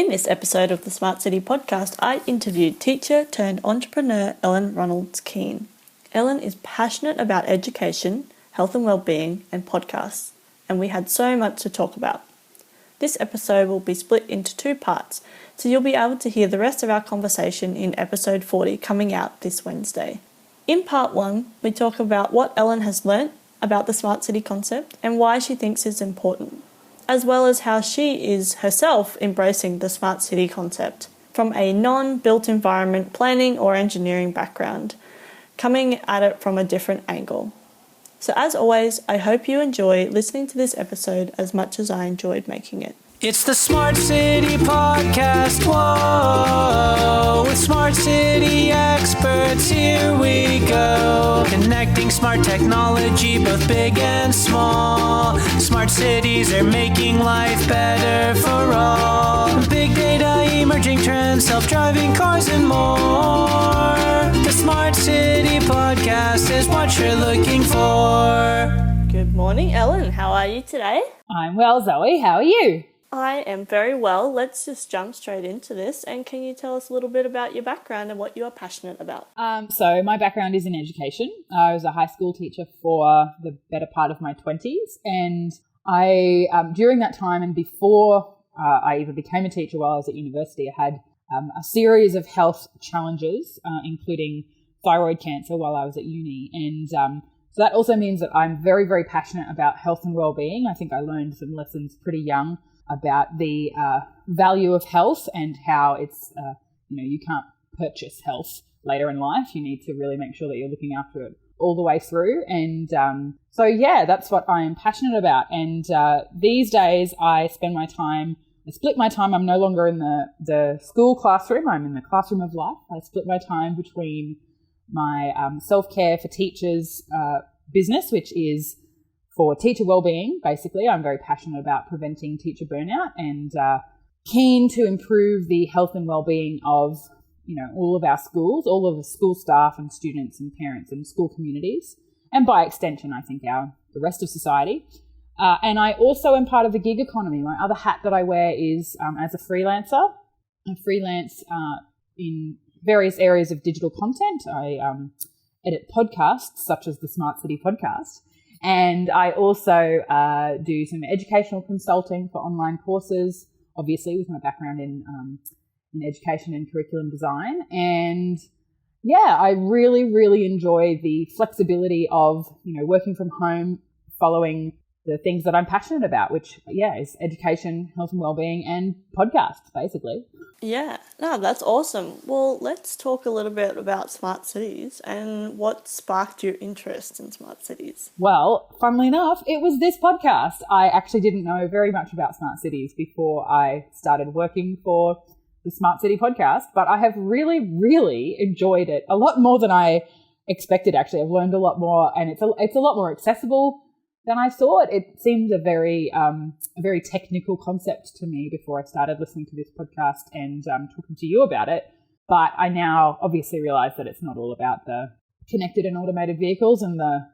In this episode of the Smart City podcast, I interviewed teacher turned entrepreneur Ronalds Keene. Ellen is passionate about education, health and well-being, and podcasts, and we had so much to talk about. This episode will be split into two parts, so you'll be able to hear the rest of our conversation in episode 40 coming out this Wednesday. In part 1, we talk about what Ellen has learnt about the Smart City concept and why she thinks it's important, as well as how she is herself embracing the Smart City concept from a non-built environment planning or engineering background, coming at it from a different angle. So as always, I hope you enjoy listening to this episode as much as I enjoyed making it. It's the Smart City Podcast, whoa, with Smart City experts, here we go. Connecting smart technology, both big and small. Smart cities are making life better for all. Big data, emerging trends, self-driving cars and more. The Smart City Podcast is what you're looking for. Good morning, Ellen. How are you today? I'm well, Zoe. How are you? I am very well. Let's just jump straight into this. And can you tell us a little bit about your background and what you are passionate about? So my background is in education. I was a high school teacher for the better part of my 20s. And I, during that time and before I even became a teacher while I was at university, I had a series of health challenges, including thyroid cancer while I was at uni. And so that also means that I'm very, very passionate about health and well-being. I think I learned some lessons pretty young about the value of health and how it's, you can't purchase health later in life. You need to really make sure that you're looking after it all the way through. And that's what I am passionate about. And these days I split my time. I'm no longer in the school classroom. I'm in the classroom of life. I split my time between my self-care for teachers business, which is for teacher wellbeing. Basically, I'm very passionate about preventing teacher burnout and keen to improve the health and wellbeing of, all of our schools, all of the school staff and students and parents and school communities, and by extension, I think the rest of society. And I also am part of the gig economy. My other hat that I wear is as a freelancer. I freelance in various areas of digital content. I edit podcasts such as the Smart City Podcast. And I also do some educational consulting for online courses, obviously with my background in education and curriculum design. And I really, really enjoy the flexibility of, working from home, following the things that I'm passionate about, which, is education, health and wellbeing, and podcasts, basically. Yeah, no, that's awesome. Well, let's talk a little bit about smart cities and what sparked your interest in smart cities. Well, funnily enough, it was this podcast. I actually didn't know very much about smart cities before I started working for the Smart City Podcast, but I have really, really enjoyed it a lot more than I expected, actually. I've learned a lot more, and it's a lot more accessible than I thought. It seemed a very technical concept to me before I started listening to this podcast and talking to you about it. But I now obviously realize that it's not all about the connected and automated vehicles and the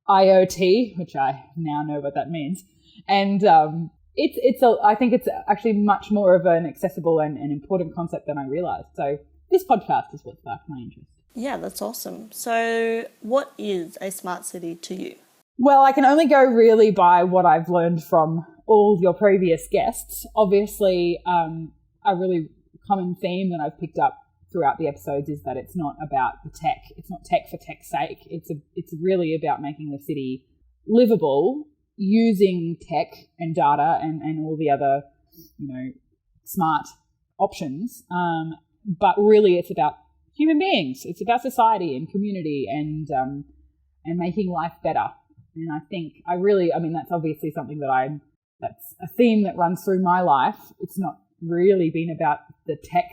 IoT, which I now know what that means. And I think it's actually much more of an accessible and an important concept than I realized. So this podcast is what sparked my interest. Yeah, that's awesome. So what is a smart city to you? Well, I can only go really by what I've learned from all of your previous guests. Obviously, a really common theme that I've picked up throughout the episodes is that it's not about the tech. It's not tech for tech's sake. It's really about making the city livable using tech and data and all the other, smart options. But really, it's about human beings. It's about society and community and making life better. And I think that's obviously something that's a theme that runs through my life. It's not really been about the tech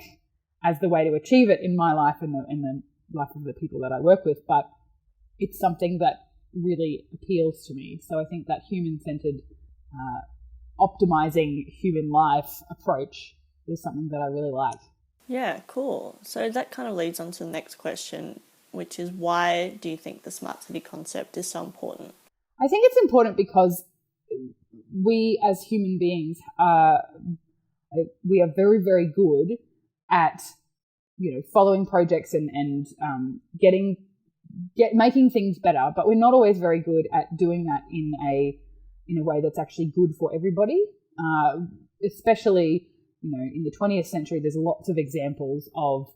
as the way to achieve it in my life and the life of the people that I work with, but it's something that really appeals to me. So I think that human-centered, optimizing human life approach is something that I really like. Yeah, cool. So that kind of leads on to the next question, which is why do you think the smart city concept is so important? I think it's important because we as human beings are we are very, very good at, following projects and making things better, but we're not always very good at doing that in a way that's actually good for everybody. Especially, in the 20th century, there's lots of examples of,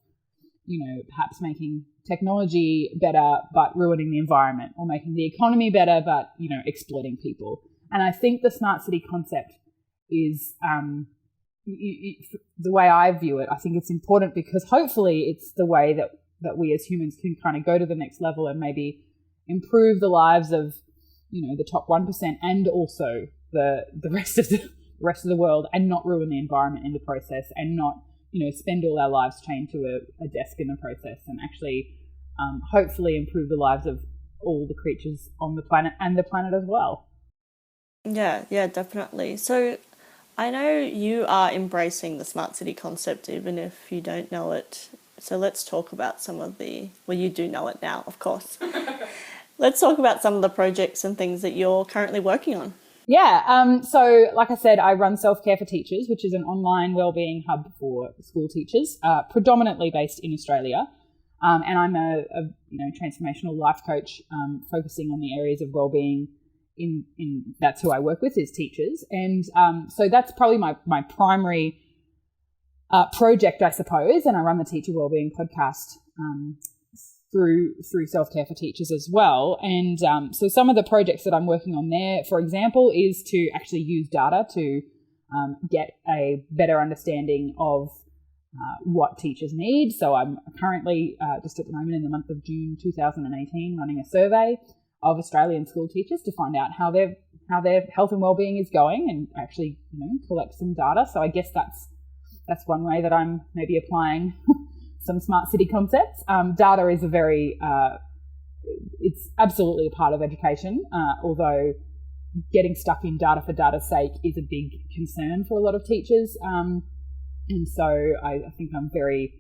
perhaps making technology better but ruining the environment, or making the economy better but, exploiting people. And I think the smart city concept is, the way I view it, I think it's important because hopefully it's the way that we as humans can kind of go to the next level and maybe improve the lives of, the top 1% and also the rest of the world, and not ruin the environment in the process, and not, spend all our lives chained to a desk in the process, and actually hopefully improve the lives of all the creatures on the planet and the planet as well. Yeah, definitely. So I know you are embracing the smart city concept, even if you don't know it. So let's talk about you do know it now, of course. Let's talk about some of the projects and things that you're currently working on. Yeah, so like I said, I run Self-Care for Teachers, which is an online wellbeing hub for school teachers, predominantly based in Australia. And I'm a transformational life coach, focusing on the areas of wellbeing. That's who I work with, is teachers, and so that's probably my primary project, I suppose. And I run the Teacher Wellbeing podcast through Self-Care for Teachers as well. And so some of the projects that I'm working on there, for example, is to actually use data to get a better understanding of what teachers need. So I'm currently, just at the moment in the month of June 2018, running a survey of Australian school teachers to find out how their health and wellbeing is going, and actually collect some data. So I guess that's one way that I'm maybe applying some smart city concepts. Data is it's absolutely a part of education, although getting stuck in data for data's sake is a big concern for a lot of teachers. And so I think I'm very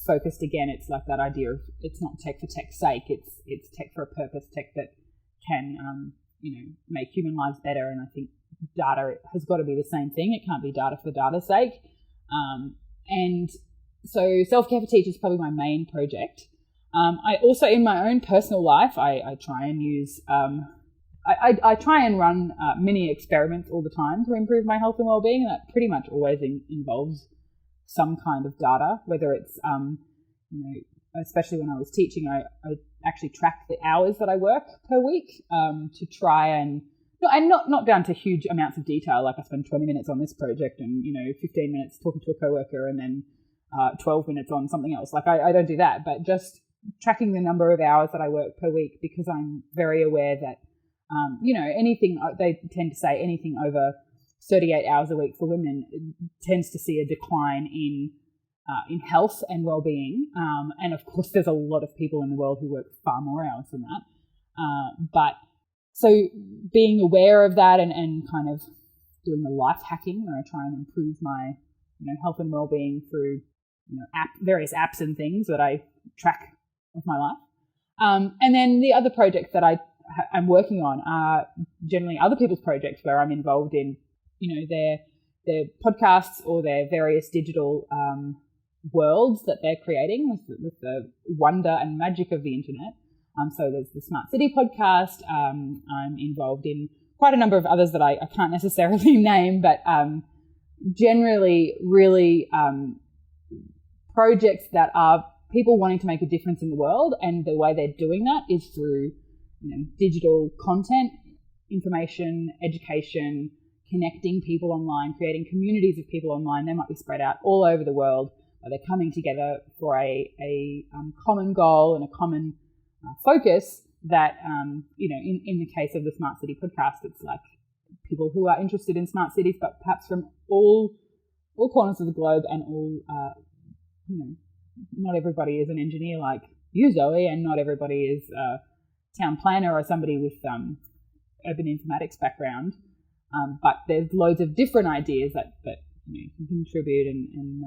focused. Again, it's like that idea of, it's not tech for tech's sake, it's tech for a purpose, tech that can make human lives better. And I think data has got to be the same thing. It can't be data for data's sake. And so Self-Care for Teachers is probably my main project. I also, in my own personal life, I try and use I try and run mini experiments all the time to improve my health and wellbeing. And that pretty much always involves some kind of data, whether it's especially when I was teaching, I actually track the hours that I work per week to try and not down to huge amounts of detail, like I spend 20 minutes on this project and 15 minutes talking to a coworker and then 12 minutes on something else. Like I don't do that, but just tracking the number of hours that I work per week, because I'm very aware that anything, they tend to say anything over 38 hours a week for women tends to see a decline in health and well-being. And of course, there's a lot of people in the world who work far more hours than that. But so being aware of that and kind of doing the life hacking where I try and improve my health and well-being through various apps and things that I track of my life. And then the other projects that I'm working on are generally other people's projects where I'm involved in their podcasts or their various digital worlds that they're creating with the wonder and magic of the internet. So there's the Smart City podcast. I'm involved in quite a number of others that I can't necessarily name, but generally really projects that are people wanting to make a difference in the world, and the way they're doing that is through digital content, information, education, connecting people online, creating communities of people online. They might be spread out all over the world, but they're coming together for a common goal and a common focus that, in the case of the Smart City podcast, it's like people who are interested in smart cities, but perhaps from all corners of the globe and all, not everybody is an engineer like you, Zoe, and not everybody is a town planner or somebody with urban informatics background. But there's loads of different ideas that can contribute, and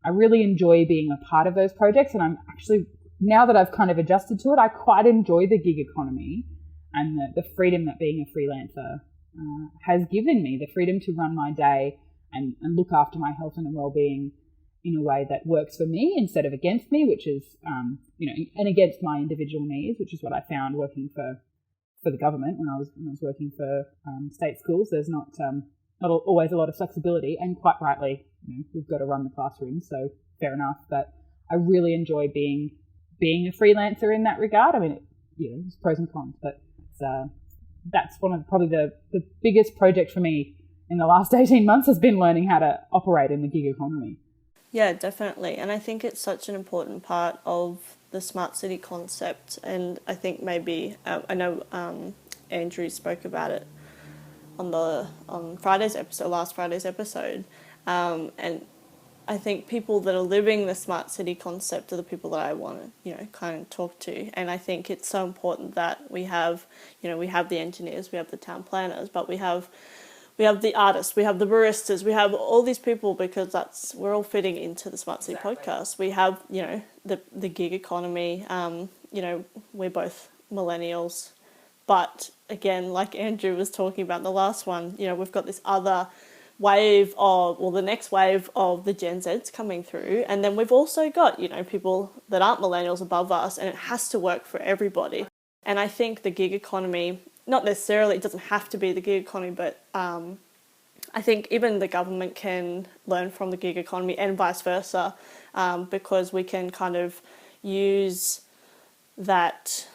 I really enjoy being a part of those projects. And I'm actually, now that I've kind of adjusted to it, I quite enjoy the gig economy and the freedom that being a freelancer has given me, the freedom to run my day and look after my health and well-being in a way that works for me instead of against me, which is, and against my individual needs, which is what I found working for the government when I was working for state schools. There's not always a lot of flexibility, and quite rightly, we've got to run the classroom, so fair enough. But I really enjoy being a freelancer in that regard. I mean, there's pros and cons, but that's one of probably the biggest project for me in the last 18 months has been learning how to operate in the gig economy. Yeah, definitely. And I think it's such an important part of the smart city concept. And I think maybe, I know Andrew spoke about it on last Friday's episode. And I think people that are living the smart city concept are the people that I want to, kind of talk to. And I think it's so important that we have the engineers, we have the town planners, but we have the artists, we have the baristas, we have all these people, because we're all fitting into the Smart City podcast. We have, the gig economy, we're both millennials, but again, like Andrew was talking about in the last one, we've got this other the next wave of the Gen Zs coming through. And then we've also got, people that aren't millennials above us, and it has to work for everybody. And I think the gig economy, not necessarily, it doesn't have to be the gig economy, but I think even the government can learn from the gig economy and vice versa, because we can kind of use that,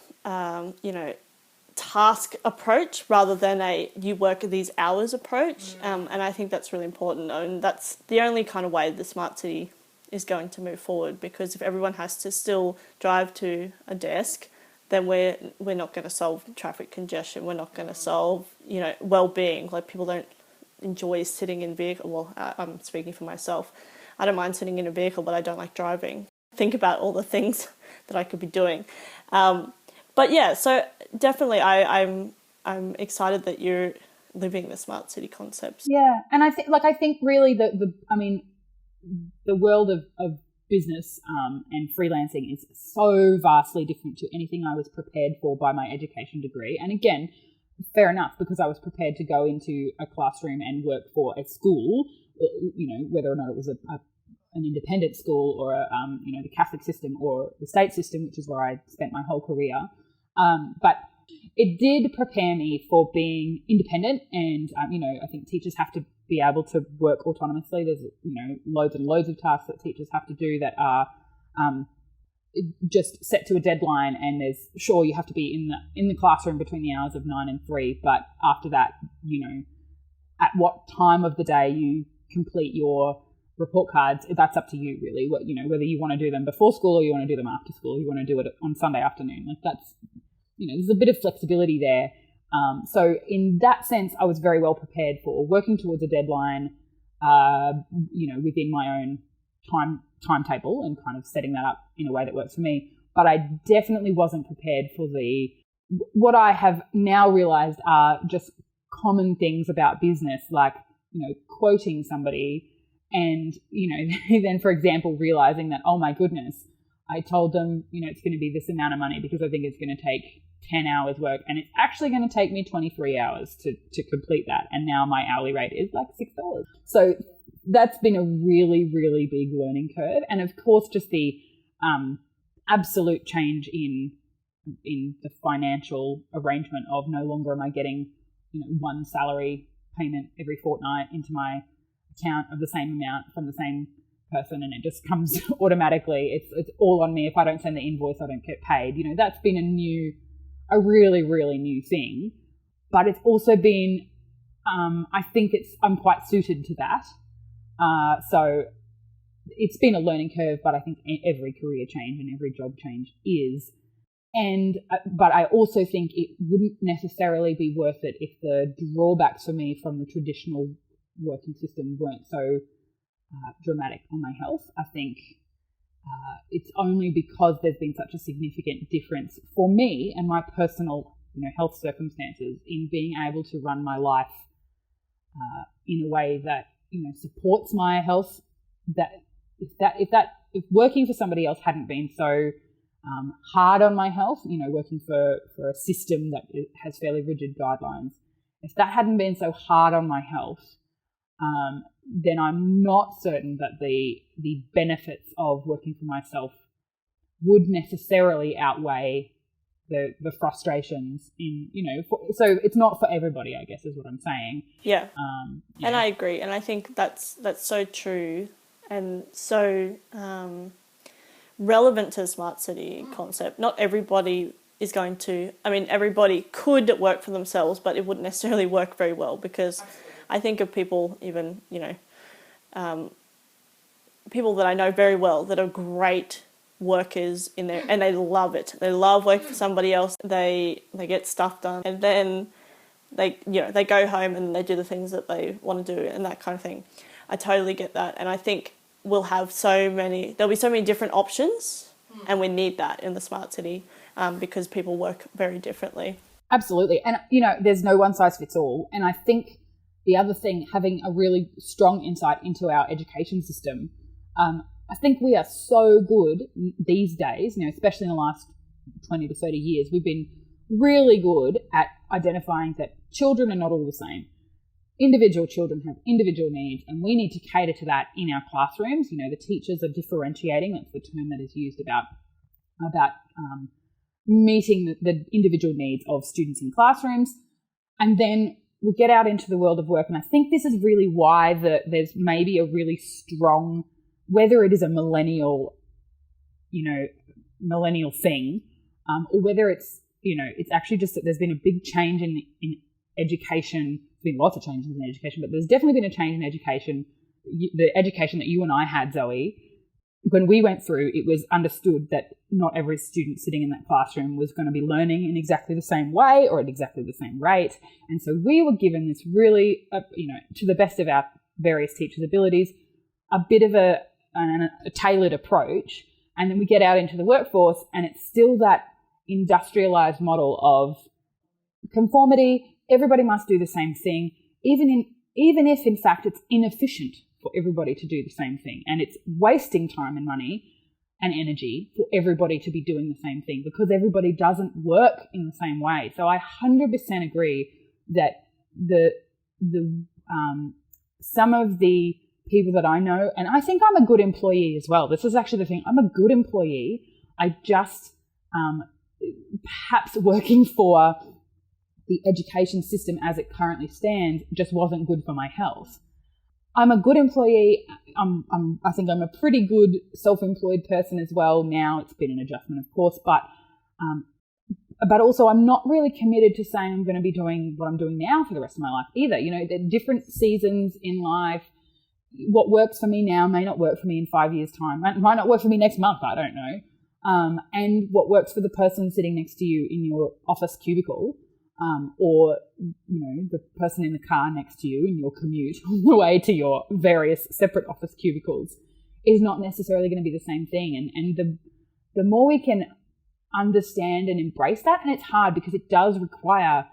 task approach rather than you work these hours approach. And I think that's really important. And that's the only kind of way the smart city is going to move forward, because if everyone has to still drive to a desk, then we're not going to solve traffic congestion. We're not going to solve, well-being. Like, people don't enjoy sitting in vehicle. Well, I'm speaking for myself. I don't mind sitting in a vehicle, but I don't like driving. Think about all the things that I could be doing. But yeah, so definitely I'm excited that you're living the smart city concepts. Yeah, and I think really the world of business and freelancing is so vastly different to anything I was prepared for by my education degree. And again, fair enough, because I was prepared to go into a classroom and work for a school, whether or not it was an independent school or the Catholic system or the state system, which is where I spent my whole career. But it did prepare me for being independent, and I think teachers have to be able to work autonomously. There's loads and loads of tasks that teachers have to do that are just set to a deadline, and you have to be in the classroom between the hours of 9 and 3, but after that, at what time of the day you complete your report cards, that's up to you really. Whether you want to do them before school or you want to do them after school, you want to do it on Sunday afternoon, like that's there's a bit of flexibility there. So in that sense, I was very well prepared for working towards a deadline, within my own timetable, and kind of setting that up in a way that works for me. But I definitely wasn't prepared for what I have now realized are just common things about business, like, quoting somebody and, then, for example, realizing that, oh my goodness, I told them, it's going to be this amount of money because I think it's going to take 10 hours work, and it's actually going to take me 23 hours to complete that. And now my hourly rate is like $6. So that's been a really, really big learning curve. And of course, just the absolute change in the financial arrangement of no longer am I getting, one salary payment every fortnight into my account of the same amount from the same person, and it just comes automatically. It's all on me. If I don't send the invoice, I don't get paid. That's been a really, really new thing. But it's also been, I think I'm quite suited to that. So it's been a learning curve, but I think every career change and every job change is. But I also think it wouldn't necessarily be worth it if the drawbacks for me from the traditional working system weren't so dramatic on my health. I think it's only because there's been such a significant difference for me and my personal, health circumstances in being able to run my life in a way that, supports my health. That if working for somebody else hadn't been so hard on my health, working for a system that has fairly rigid guidelines, if that hadn't been so hard on my health, then I'm not certain that the benefits of working for myself would necessarily outweigh the frustrations in, so it's not for everybody, I guess, is what I'm saying. Yeah. And I agree. And I think that's so true and so relevant to the smart city concept. Not everybody is going to, everybody could work for themselves, but it wouldn't necessarily work very well, because I think of people, even, people that I know very well that are great workers in there, and they love it. They love working for somebody else. They get stuff done, and then they go home and they do the things that they want to do and that kind of thing. I totally get that, and I think there'll be so many different options, and we need that in the smart city, because people work very differently. Absolutely. And there's no one size fits all, and I think the other thing, having a really strong insight into our education system, I think we are so good these days, especially in the last 20 to 30 years, we've been really good at identifying that children are not all the same. Individual children have individual needs, and we need to cater to that in our classrooms. The teachers are differentiating. That's the term that is used about meeting the individual needs of students in classrooms. And then we get out into the world of work. And I think this is really why there's maybe a really strong, whether it is a millennial thing, or whether it's actually just that there's been a big change in education. There's been lots of changes in education, but there's definitely been a change in education. The education that you and I had, Zoe, when we went through, it was understood that not every student sitting in that classroom was going to be learning in exactly the same way or at exactly the same rate. And so we were given this really, to the best of our various teachers' abilities, a bit of a tailored approach. And then we get out into the workforce, and it's still that industrialized model of conformity. Everybody must do the same thing, even if in fact it's inefficient for everybody to do the same thing, and it's wasting time and money and energy for everybody to be doing the same thing, because everybody doesn't work in the same way. So I 100% agree that some of the people that I know, and I think I'm a good employee as well. This is actually the thing. I'm a good employee. I just perhaps working for the education system as it currently stands just wasn't good for my health. I'm a good employee. I think I'm a pretty good self-employed person as well. Now it's been an adjustment, of course, but also I'm not really committed to saying I'm going to be doing what I'm doing now for the rest of my life either. There are different seasons in life. What works for me now may not work for me in 5 years' time. It might not work for me next month. I don't know. And what works for the person sitting next to you in your office cubicle, or the person in the car next to you in your commute on the way to your various separate office cubicles, is not necessarily going to be the same thing. And the more we can understand and embrace that, and it's hard because it does require,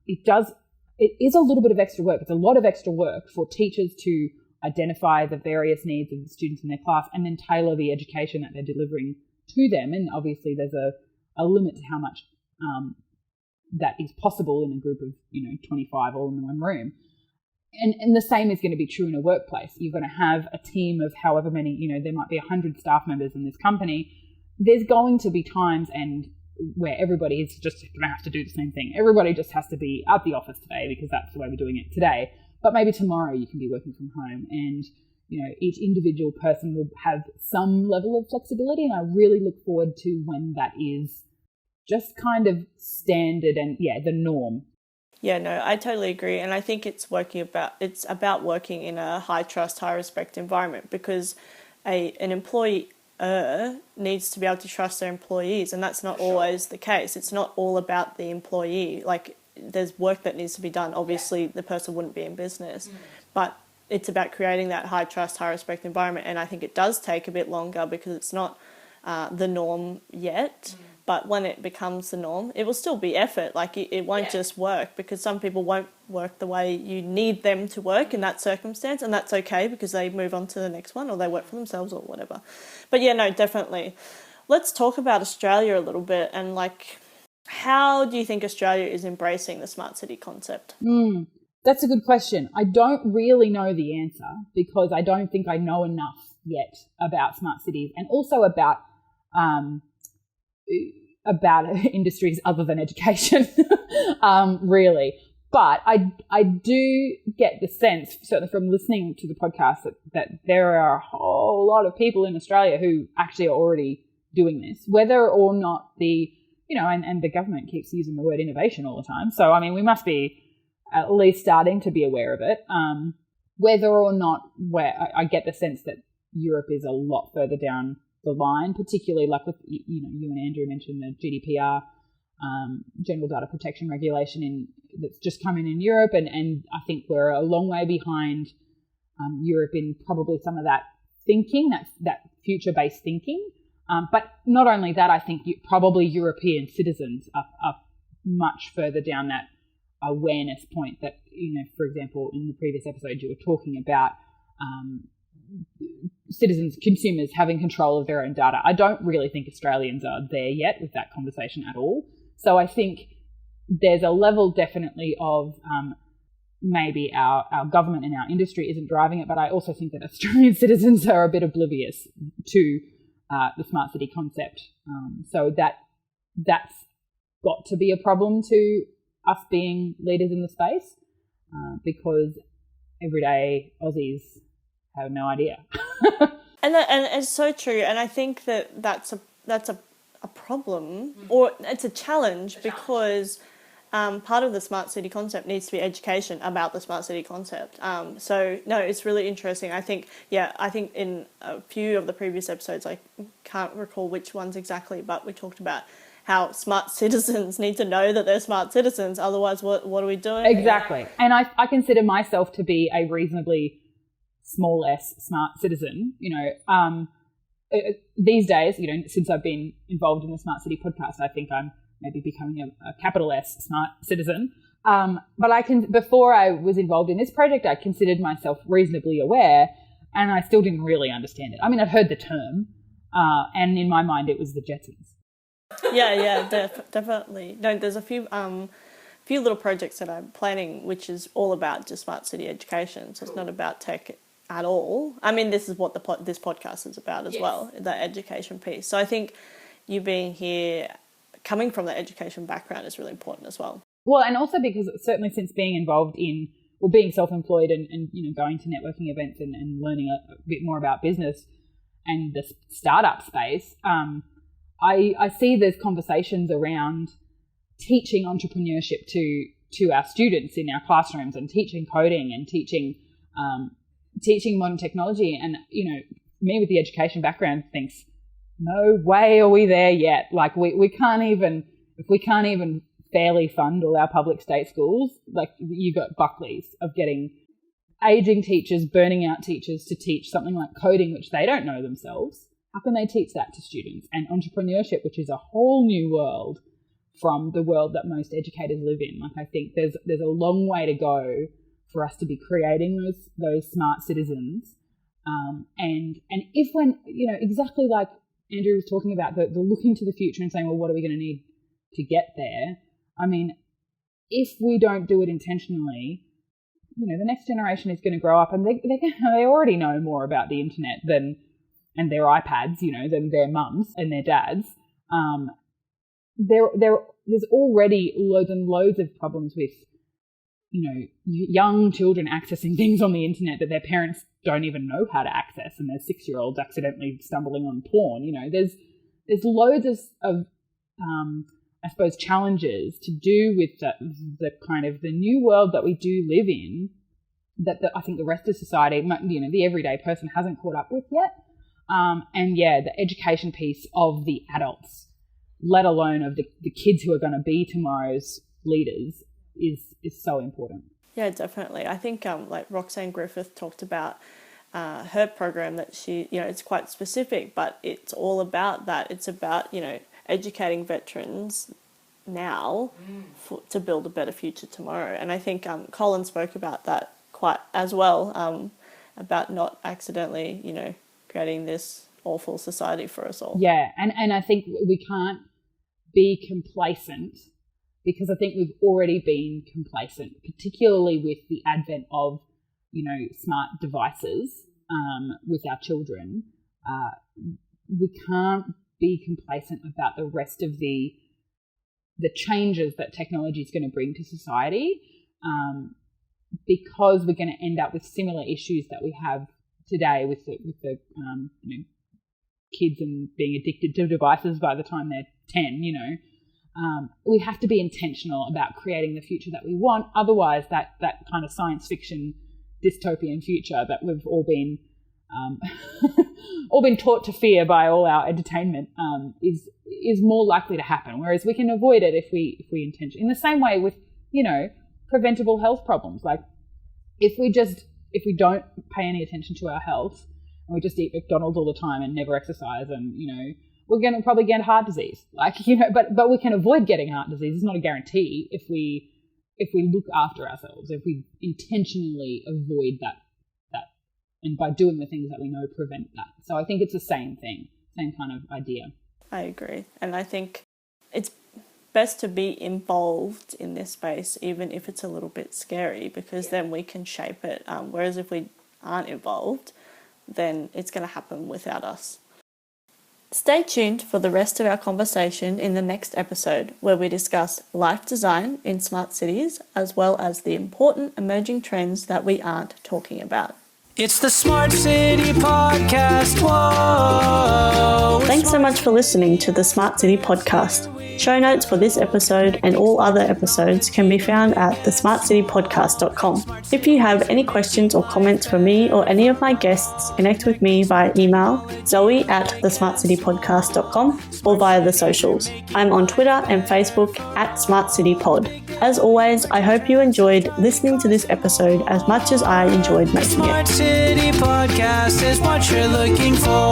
it is a little bit of extra work. It's a lot of extra work for teachers to identify the various needs of the students in their class and then tailor the education that they're delivering to them. And obviously there's a limit to how much that is possible in a group of 25 all in one room. And the same is going to be true in a workplace. You're going to have a team of however many, there might be 100 staff members in this company. There's going to be times where everybody is just going to have to do the same thing. Everybody just has to be at the office today because that's the way we're doing it today. But maybe tomorrow you can be working from home, and each individual person will have some level of flexibility. And I really look forward to when that is just kind of standard and the norm. Yeah, no, I totally agree. And I think it's about working in a high trust, high respect environment, because an employee needs to be able to trust their employees, and that's not always the case. It's not all about the employee. Like, there's work that needs to be done. Obviously the person wouldn't be in business, but it's about creating that high trust, high respect environment. And I think it does take a bit longer because it's not the norm yet. But when it becomes the norm, it will still be effort. Like, it won't just work, because some people won't work the way you need them to work in that circumstance. And that's okay, because they move on to the next one, or they work for themselves or whatever. But yeah, no, definitely. Let's talk about Australia a little bit. And how do you think Australia is embracing the smart city concept? That's a good question. I don't really know the answer because I don't think I know enough yet about smart cities and also about industries other than education, really. But I do get the sense, certainly from listening to the podcast, that there are a whole lot of people in Australia who actually are already doing this, whether or not and the government keeps using the word innovation all the time. So, I mean, we must be at least starting to be aware of it. Whether or not I get the sense that Europe is a lot further down the line, particularly like with, you and Andrew mentioned the GDPR, General Data Protection Regulation that's just come in Europe. And I think we're a long way behind Europe in probably some of that thinking, that future-based thinking. But not only that, I think probably European citizens are much further down that awareness point that, for example, in the previous episode you were talking about citizens, consumers having control of their own data. I don't really think Australians are there yet with that conversation at all. So I think there's a level definitely of maybe our government and our industry isn't driving it, but I also think that Australian citizens are a bit oblivious to the smart city concept. So that's got to be a problem to us being leaders in the space because everyday Aussies have no idea. And it's so true. And I think that's a problem, or it's a challenge because part of the smart city concept needs to be education about the smart city concept. So no, it's really interesting. I think in a few of the previous episodes, I can't recall which ones exactly, but we talked about how smart citizens need to know that they're smart citizens. Otherwise, what are we doing? Exactly. And I consider myself to be a reasonably small s smart citizen. These days, since I've been involved in the Smart City podcast, I think I'm maybe becoming a capital S smart citizen. But before I was involved in this project, I considered myself reasonably aware, and I still didn't really understand it. I mean, I've heard the term, and in my mind, it was the Jetsons. Yeah, definitely. No, there's a few little projects that I'm planning, which is all about just smart city education. So it's not about tech at all. I mean, this is what this podcast is about as well, the education piece. So I think you being here, coming from the education background, is really important as well. Well, and also because certainly since being involved in, or being self-employed and going to networking events and learning a bit more about business and the startup space, I see there's conversations around teaching entrepreneurship to our students in our classrooms and teaching coding and teaching modern technology. And, me with the education background thinks, no way are we there yet. Like we can't even, if we can't even fairly fund all our public state schools, like you got Buckleys of getting aging teachers, burning out teachers to teach something like coding, which they don't know themselves. How can they teach that to students? And entrepreneurship, which is a whole new world from the world that most educators live in. Like I think there's a long way to go for us to be creating those smart citizens. And if when, exactly like Andrew was talking about, the looking to the future and saying, well, what are we going to need to get there? I mean, if we don't do it intentionally, the next generation is going to grow up and they already know more about the internet and their iPads, than their mums and their dads. There's already loads and loads of problems with, young children accessing things on the internet that their parents don't even know how to access, and their 6-year-olds accidentally stumbling on porn. There's loads of I suppose challenges to do with the kind of the new world that we do live in that I think the rest of society, the everyday person hasn't caught up with yet. The education piece of the adults, let alone of the kids who are going to be tomorrow's leaders, is so important. Yeah, definitely. I think like Roxanne Griffith talked about her program that she, it's quite specific, but it's all about that. It's about, educating veterans now to build a better future tomorrow. And I think Colin spoke about that quite as well, about not accidentally, creating this awful society for us all. Yeah, and I think we can't be complacent because I think we've already been complacent, particularly with the advent of, smart devices with our children. We can't be complacent about the rest of the changes that technology is going to bring to society, because we're going to end up with similar issues that we have today with the kids and being addicted to devices by the time they're 10. We have to be intentional about creating the future that we want. Otherwise, that kind of science fiction dystopian future that we've all been taught to fear by all our entertainment is more likely to happen. Whereas we can avoid it if we intention. In the same way with preventable health problems, like if we don't pay any attention to our health and we just eat McDonald's all the time and never exercise, and we're going to probably get heart disease. But we can avoid getting heart disease. It's not a guarantee if we look after ourselves, if we intentionally avoid that, and by doing the things that we know prevent that. So I think it's the same thing, same kind of idea. I agree. And I think it's best to be involved in this space, even if it's a little bit scary, because then we can shape it. Whereas if we aren't involved, then it's going to happen without us. Stay tuned for the rest of our conversation in the next episode, where we discuss life design in smart cities, as well as the important emerging trends that we aren't talking about. It's the Smart City Podcast. Whoa! Thanks so much for listening to the Smart City Podcast. Show notes for this episode and all other episodes can be found at thesmartcitypodcast.com. If you have any questions or comments for me or any of my guests, connect with me via email, zoe@thesmartcitypodcast.com, or via the socials. I'm on Twitter and Facebook @SmartCityPod. As always, I hope you enjoyed listening to this episode as much as I enjoyed making it. Smart City Podcast is what you're looking for.